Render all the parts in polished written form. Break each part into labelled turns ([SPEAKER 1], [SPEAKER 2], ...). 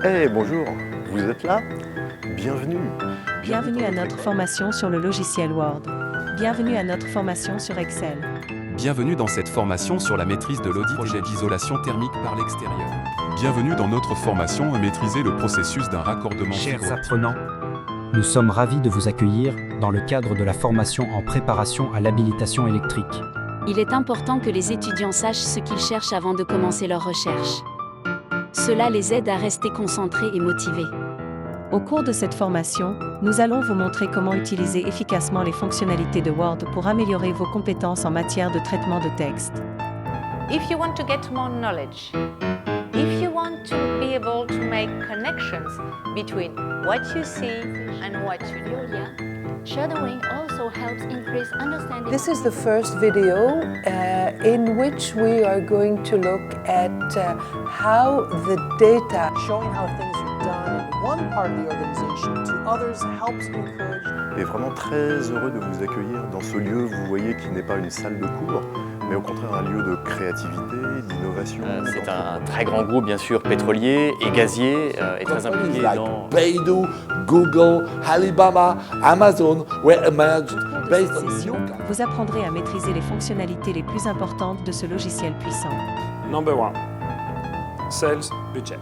[SPEAKER 1] Eh bonjour, vous êtes là? Bienvenue.
[SPEAKER 2] Bienvenue à notre formation sur le logiciel Word. Bienvenue à notre formation sur Excel.
[SPEAKER 3] Bienvenue dans cette formation sur la maîtrise de l'audit et d'isolation thermique par l'extérieur. Bienvenue dans notre formation à maîtriser le processus d'un raccordement
[SPEAKER 4] Chers
[SPEAKER 3] fibre.
[SPEAKER 4] apprenants, nous sommes ravis de vous accueillir dans le cadre de la formation en préparation à l'habilitation électrique.
[SPEAKER 5] Il est important que les étudiants sachent ce qu'ils cherchent avant de commencer leur recherche. Cela les aide à rester concentrés et motivés.
[SPEAKER 2] Au cours de cette formation, nous allons vous montrer comment utiliser efficacement les fonctionnalités de Word pour améliorer vos compétences en matière de traitement de texte.
[SPEAKER 6] If you want to get more knowledge, if you want to be able to make connections between what you see and what you do.
[SPEAKER 7] Shadowing also helps increase understanding.
[SPEAKER 8] This is the first video in which we are going to look at how the data,
[SPEAKER 9] showing how things are done in one part of the organization to others helps encourage.
[SPEAKER 1] Et vraiment très heureux de vous accueillir dans ce lieu, vous voyez, qui n'est pas une salle de cours, mais au contraire un lieu de créativité, d'innovation.
[SPEAKER 10] C'est un très grand groupe, bien sûr, pétrolier et gazier, et très impliqué dans...
[SPEAKER 11] Baidu, Google, Alibaba, Amazon were emerged based on
[SPEAKER 2] Session, vous apprendrez à maîtriser les fonctionnalités les plus importantes de ce logiciel puissant.
[SPEAKER 12] Number 1. Sales budget.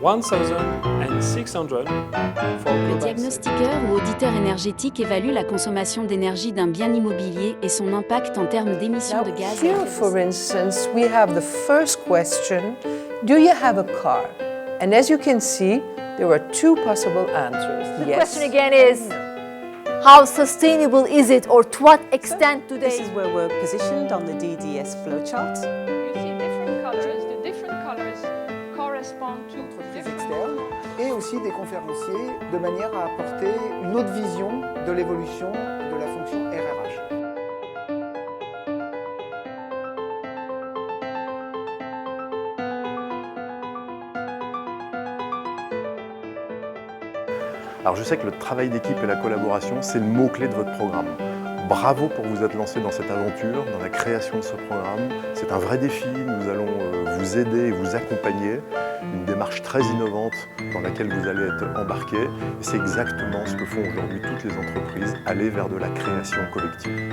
[SPEAKER 12] 1,600 for
[SPEAKER 5] Le
[SPEAKER 12] global
[SPEAKER 5] diagnostiqueur ou auditeur énergétique évalue la consommation d'énergie d'un bien immobilier et son impact en termes d'émissions
[SPEAKER 8] now
[SPEAKER 5] de gaz à
[SPEAKER 8] here,
[SPEAKER 5] effet de
[SPEAKER 8] for
[SPEAKER 5] serre.
[SPEAKER 8] instance, we have the first question, do you have a car? And as you can see, there are two possible answers.
[SPEAKER 7] The question again is, how sustainable is it, or to what extent do
[SPEAKER 9] This
[SPEAKER 7] they?
[SPEAKER 9] is where we're positioned on the DDS flowchart.
[SPEAKER 13] You see different colors. The different colors correspond to
[SPEAKER 9] Entreprises externes et aussi des conférenciers de manière à apporter une autre vision de l'évolution de la fonction RRH.
[SPEAKER 1] Alors je sais que le travail d'équipe et la collaboration, c'est le mot-clé de votre programme. Bravo pour vous être lancé dans cette aventure, dans la création de ce programme. C'est un vrai défi, nous allons vous aider et vous accompagner. Une démarche très innovante dans laquelle vous allez être embarqué. Et c'est exactement ce que font aujourd'hui toutes les entreprises, aller vers de la création collective.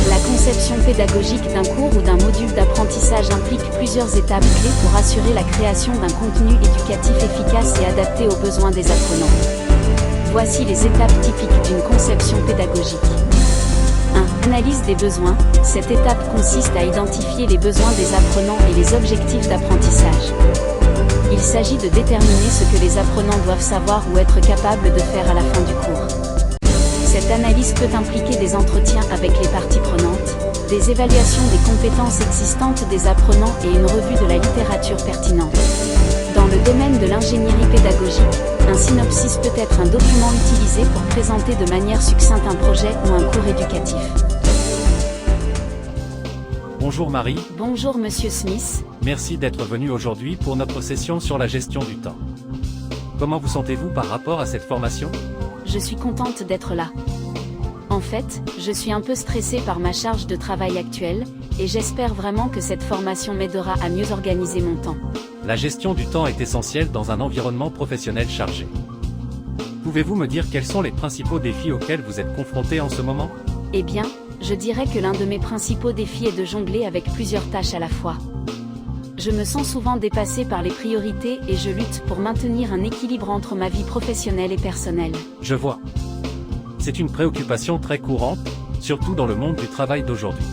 [SPEAKER 5] La conception pédagogique d'un cours ou d'un module d'apprentissage implique plusieurs étapes clés pour assurer la création d'un contenu éducatif efficace et adapté aux besoins des apprenants. Voici les étapes typiques d'une conception pédagogique. 1. Analyse des besoins. Cette étape consiste à identifier les besoins des apprenants et les objectifs d'apprentissage. Il s'agit de déterminer ce que les apprenants doivent savoir ou être capables de faire à la fin du cours. Cette analyse peut impliquer des entretiens avec les parties prenantes, des évaluations des compétences existantes des apprenants et une revue de la littérature pertinente. Dans le domaine de l'ingénierie pédagogique, un synopsis peut être un document utilisé pour présenter de manière succincte un projet ou un cours éducatif.
[SPEAKER 14] Bonjour Marie,
[SPEAKER 5] Bonjour Monsieur Smith,
[SPEAKER 14] merci d'être venu aujourd'hui pour notre session sur la gestion du temps. Comment vous sentez-vous par rapport à cette formation ?
[SPEAKER 5] je suis contente d'être là. En fait, je suis un peu stressée par ma charge de travail actuelle, et j'espère vraiment que cette formation m'aidera à mieux organiser mon temps.
[SPEAKER 14] La gestion du temps est essentielle dans un environnement professionnel chargé. Pouvez-vous me dire quels sont les principaux défis auxquels vous êtes confrontés en ce moment ?
[SPEAKER 5] Eh bien, je dirais que l'un de mes principaux défis est de jongler avec plusieurs tâches à la fois. Je me sens souvent dépassée par les priorités et je lutte pour maintenir un équilibre entre ma vie professionnelle et personnelle.
[SPEAKER 14] Je vois. C'est une préoccupation très courante, surtout dans le monde du travail d'aujourd'hui.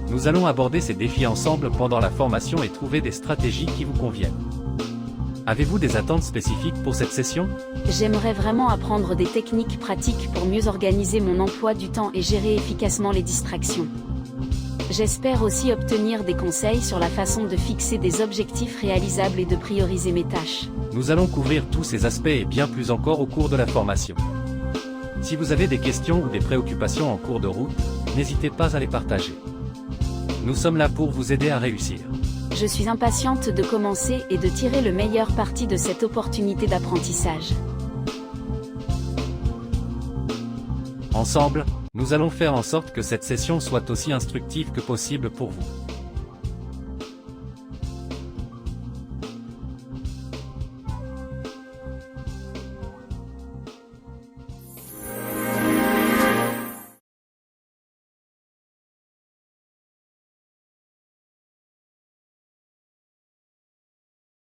[SPEAKER 14] Nous allons aborder ces défis ensemble pendant la formation et trouver des stratégies qui vous conviennent. Avez-vous des attentes spécifiques pour cette session ?
[SPEAKER 5] J'aimerais vraiment apprendre des techniques pratiques pour mieux organiser mon emploi du temps et gérer efficacement les distractions. J'espère aussi obtenir des conseils sur la façon de fixer des objectifs réalisables et de prioriser mes tâches.
[SPEAKER 14] Nous allons couvrir tous ces aspects et bien plus encore au cours de la formation. Si vous avez des questions ou des préoccupations en cours de route, n'hésitez pas à les partager. Nous sommes là pour vous aider à réussir.
[SPEAKER 5] Je suis impatiente de commencer et de tirer le meilleur parti de cette opportunité d'apprentissage.
[SPEAKER 14] Ensemble, Nous allons faire en sorte que cette session soit aussi instructive que possible pour vous.